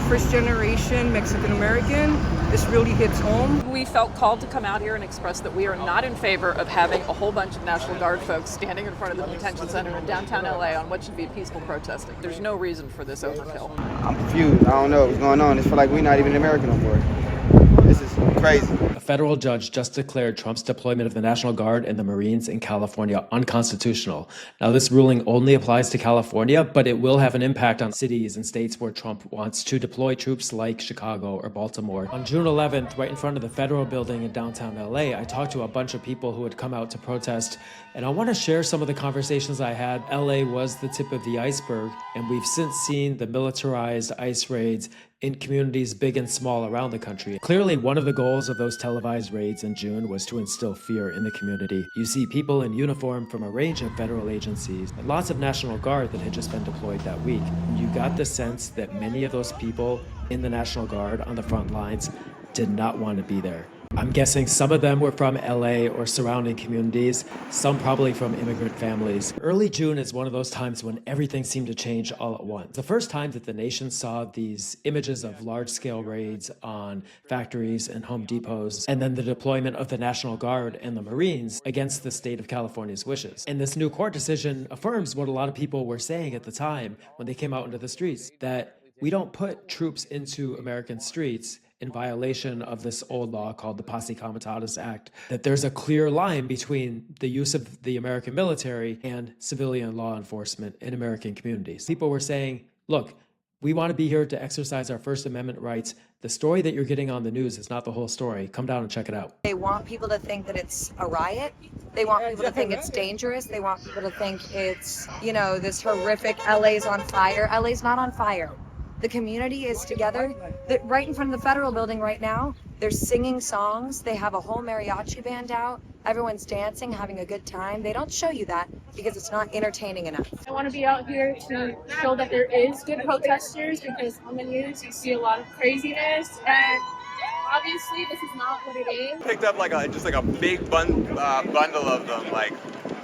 first generation Mexican American. This really hits home. We felt called to come out here and express that we are not in favor of having a whole bunch of National Guard folks standing in front of the detention center in downtown LA on what should be peaceful protesting. There's no reason for this overkill. I'm confused. I don't know what's going on. It's feel like we're not even American no more. This is crazy. A federal judge just declared Trump's deployment of the National Guard and the Marines in California unconstitutional. Now, this ruling only applies to California, but it will have an impact on cities and states where Trump wants to deploy troops like Chicago or Baltimore. On June 11th, right in front of the federal building in downtown LA, I talked to a bunch of people who had come out to protest, and I want to share some of the conversations I had. LA was the tip of the iceberg, and we've since seen the militarized ICE raids in communities big and small around the country. Clearly, one of the goals of those televised raids in June was to instill fear in the community. You see people in uniform from a range of federal agencies, and lots of National Guard that had just been deployed that week. You got the sense that many of those people in the National Guard on the front lines did not want to be there. I'm guessing some of them were from LA or surrounding communities, some probably from immigrant families. Early June is one of those times when everything seemed to change all at once. The first time that the nation saw these images of large-scale raids on factories and Home Depots, and then the deployment of the National Guard and the Marines against the state of California's wishes. And this new court decision affirms what a lot of people were saying at the time when they came out into the streets, that we don't put troops into American streets in violation of this old law called the Posse Comitatus Act, that there's a clear line between the use of the American military and civilian law enforcement in American communities. People were saying, look, we want to be here to exercise our First Amendment rights. The story that you're getting on the news is not the whole story. Come down and check it out. They want people to think that it's a riot. They want people to think it's dangerous. They want people to think it's, this horrific LA's on fire. LA's not on fire. The community is together. Right in front of the federal building right now, they're singing songs. They have a whole mariachi band out. Everyone's dancing, having a good time. They don't show you that because it's not entertaining enough. I want to be out here to show that there is good protesters, because on the news you see a lot of craziness, and obviously this is not what it is. Picked up just a big bundle of them, like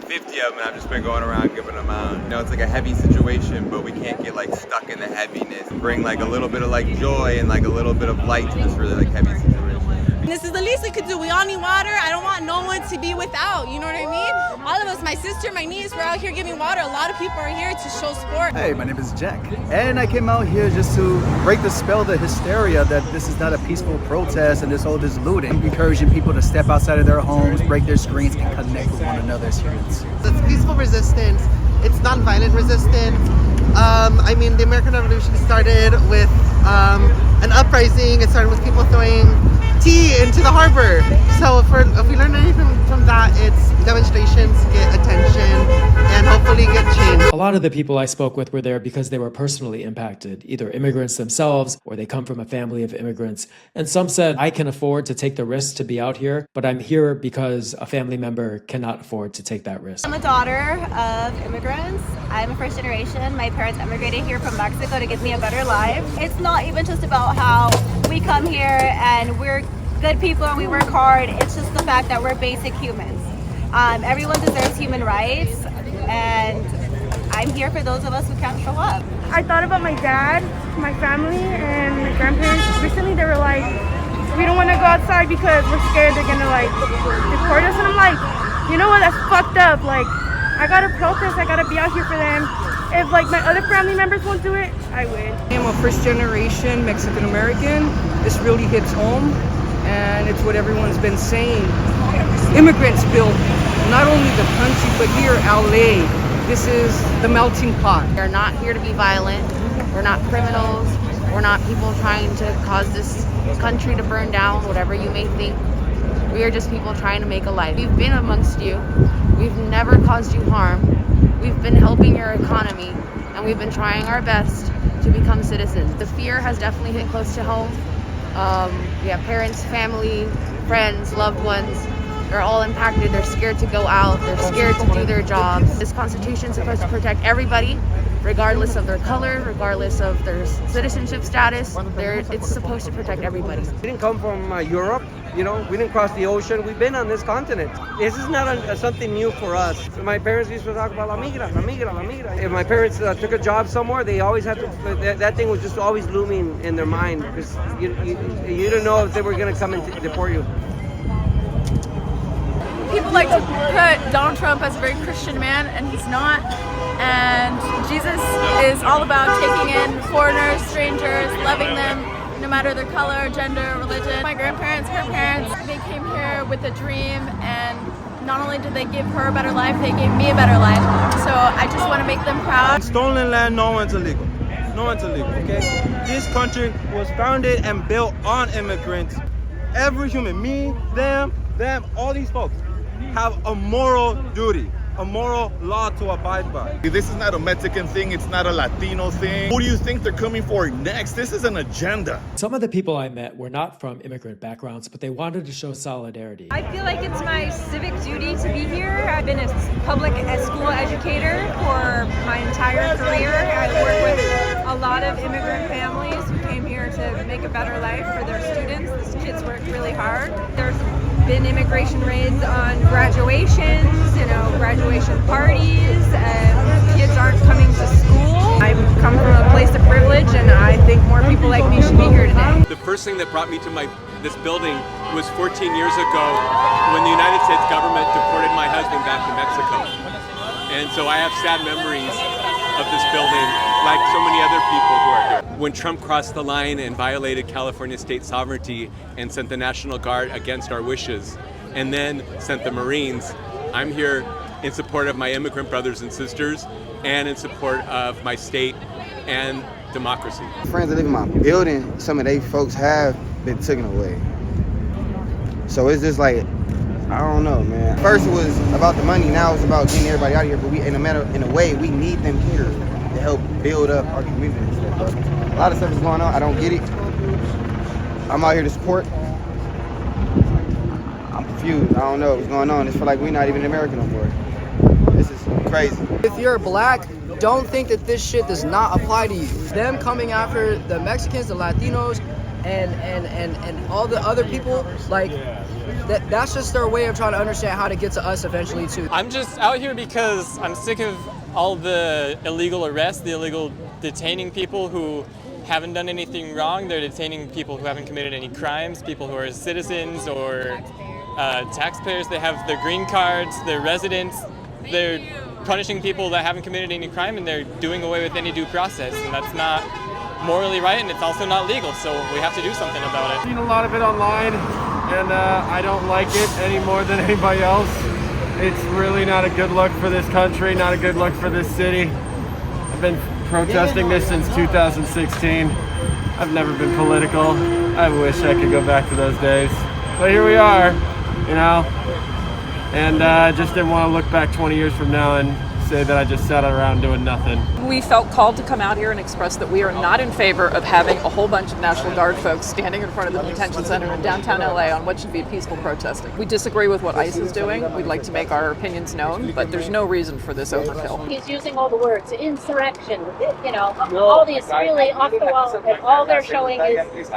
50 of them, and I've just been going around giving them out. It's like a heavy situation, but we can't get stuck in the heaviness. Bring a little bit of joy and a little bit of light to this really heavy situation. This is the least we could do. We all need water. I don't want no one to be without, you know what I mean? All of us, my sister, my niece, we're out here giving water. A lot of people are here to show support. Hey, my name is Jack, and I came out here just to break the spell, the hysteria that this is not a peaceful protest and this looting. Encouraging people to step outside of their homes, break their screens, and connect with one another as humans. It's peaceful resistance. It's nonviolent resistance. The American Revolution started with an uprising. It started with people throwing tea into the harbor. So if we learn anything from that, it's demonstrations get attention and hopefully get change. A lot of the people I spoke with were there because they were personally impacted, either immigrants themselves or they come from a family of immigrants. And some said, I can afford to take the risk to be out here, but I'm here because a family member cannot afford to take that risk. I'm a daughter of immigrants. I'm a first generation. My parents immigrated here from Mexico to give me a better life. It's not even just about how we come here and we're good people and we work hard. It's just the fact that we're basic humans. Everyone deserves human rights, and I'm here for those of us who can't show up. I thought about my dad, my family, and my grandparents. Recently they were like, we don't want to go outside because we're scared they're gonna deport us, and I'm like, you know what, that's fucked up. I gotta protest, I gotta be out here for them. If my other family members won't do it, I would. I'm a first generation Mexican American. This really hits home, and it's what everyone's been saying. Immigrants built not only the country, but here, LA. This is the melting pot. We're not here to be violent. We're not criminals. We're not people trying to cause this country to burn down, whatever you may think. We are just people trying to make a life. We've been amongst you. We've never caused you harm. We've been helping your economy, and we've been trying our best to become citizens. The fear has definitely hit close to home. We have parents, family, friends, loved ones. They're all impacted. They're scared to go out. They're scared to do their jobs. This Constitution is supposed to protect everybody regardless of their color, regardless of their citizenship status. It's supposed to protect everybody. We didn't come from Europe, you know, we didn't cross the ocean. We've been on this continent. This is not something new for us. My parents used to talk about la migra, la migra, la migra. If my parents took a job somewhere, they always had to, that thing was just always looming in their mind because you didn't know if they were going to come and deport you. People like to put Donald Trump as a very Christian man, and he's not. And Jesus is all about taking in foreigners, strangers, loving them, no matter their color, gender, religion. My grandparents, her parents, they came here with a dream, and not only did they give her a better life, they gave me a better life. So I just want to make them proud. Stolen land, no one's illegal. No one's illegal, okay? This country was founded and built on immigrants. Every human, me, them, all these folks have a moral duty, a moral law to abide by. This is not a Mexican thing, it's not a Latino thing. Who do you think they're coming for next? This is an agenda. Some of the people I met were not from immigrant backgrounds, but they wanted to show solidarity. I feel like it's my civic duty to be here. I've been a public school educator for my entire career. I work with a lot of immigrant families who came here to make a better life for their students. These kids worked really hard. There's been immigration raids on graduations, graduation parties, and kids aren't coming to school. I've come from a place of privilege, and I think more people like me should be here today. The first thing that brought me to this building was 14 years ago when the United States government deported my husband back to Mexico. And so I have sad memories of this building, like so many other people who are here. When Trump crossed the line and violated California state sovereignty and sent the National Guard against our wishes, and then sent the Marines, I'm here in support of my immigrant brothers and sisters and in support of my state and democracy. Friends that live in my building, some of they folks have been taken away. So it's just like, I don't know, man. First it was about the money, now it's about getting everybody out of here, but in a way, we need them here to help build up our community and stuff. But a lot of stuff is going on, I don't get it. I'm out here to support. I'm confused, I don't know what's going on. It's feel like we're not even in America no more. This is crazy. If you're black, don't think that this shit does not apply to you. Them coming after the Mexicans, the Latinos, and all the other people, like, that's just their way of trying to understand how to get to us eventually too. I'm just out here because I'm sick of all the illegal arrests, the illegal detaining people who haven't done anything wrong. They're detaining people who haven't committed any crimes, people who are citizens or taxpayers. They have their green cards, their residents. They're punishing people that haven't committed any crime, and they're doing away with any due process, and that's not morally right, and it's also not legal, so we have to do something about it. I've seen a lot of it online, and I don't like it any more than anybody else. It's really not a good look for this country, not a good look for this city. I've been protesting this since 2016. I've never been political. I wish I could go back to those days. But here we are, and I just didn't want to look back 20 years from now and say that I just sat around doing nothing. We felt called to come out here and express that we are not in favor of having a whole bunch of National Guard folks standing in front of the detention center in downtown LA on what should be peaceful protesting. We disagree with what ICE is doing. We'd like to make our opinions known, but there's no reason for this overkill. He's using all the words, insurrection, all these really off the wall, and all they're showing is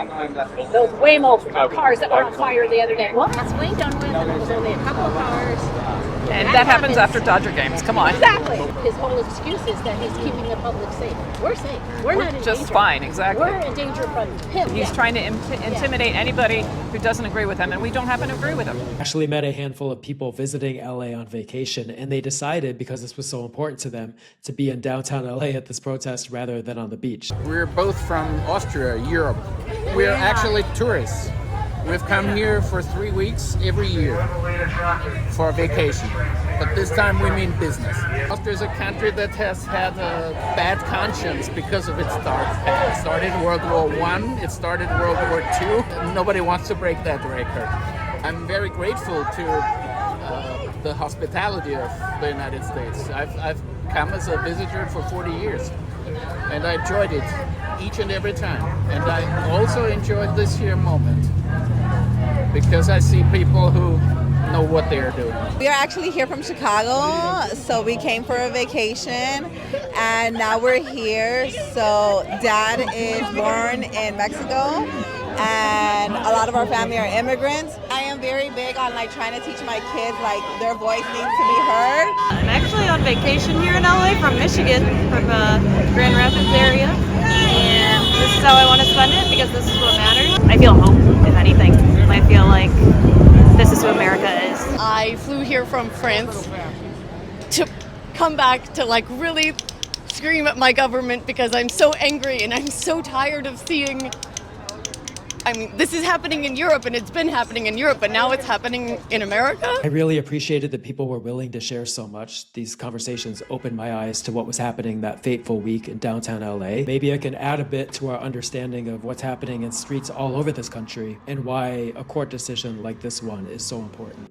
those Waymo cars that were on fire the other day. Well, that's way done with, and it was only a couple of hours. And that happens after Dodger games. Come on. Exactly. His whole excuse is that he's keeping the public safe. We're safe. We're not in just danger. Fine. Exactly. We're in danger from him. He's trying to intimidate anybody who doesn't agree with him, and we don't happen to agree with him. Actually met a handful of people visiting LA on vacation, and they decided, because this was so important to them, to be in downtown LA at this protest rather than on the beach. We're both from Austria, Europe. We're actually tourists. We've come here for 3 weeks every year for vacation, but this time we mean business. Austria is a country that has had a bad conscience because of its dark past. It started World War I, it started World War II. Nobody wants to break that record. I'm very grateful to the hospitality of the United States. I've come as a visitor for 40 years, and I enjoyed it each and every time. And I also enjoyed this here moment, because I see people who know what they are doing. We are actually here from Chicago, so we came for a vacation, and now we're here. So Dad is born in Mexico, and a lot of our family are immigrants. I am very big on trying to teach my kids their voice needs to be heard. I'm actually on vacation here in LA from Michigan, from Grand Rapids area, and this is how I want to spend it because this is what matters. I feel hope, if anything. I feel like this is who America is. I flew here from France to come back to really scream at my government because I'm so angry and I'm so tired of seeing. This is happening in Europe, and it's been happening in Europe, but now it's happening in America. I really appreciated that people were willing to share so much. These conversations opened my eyes to what was happening that fateful week in downtown LA. Maybe I can add a bit to our understanding of what's happening in streets all over this country and why a court decision like this one is so important.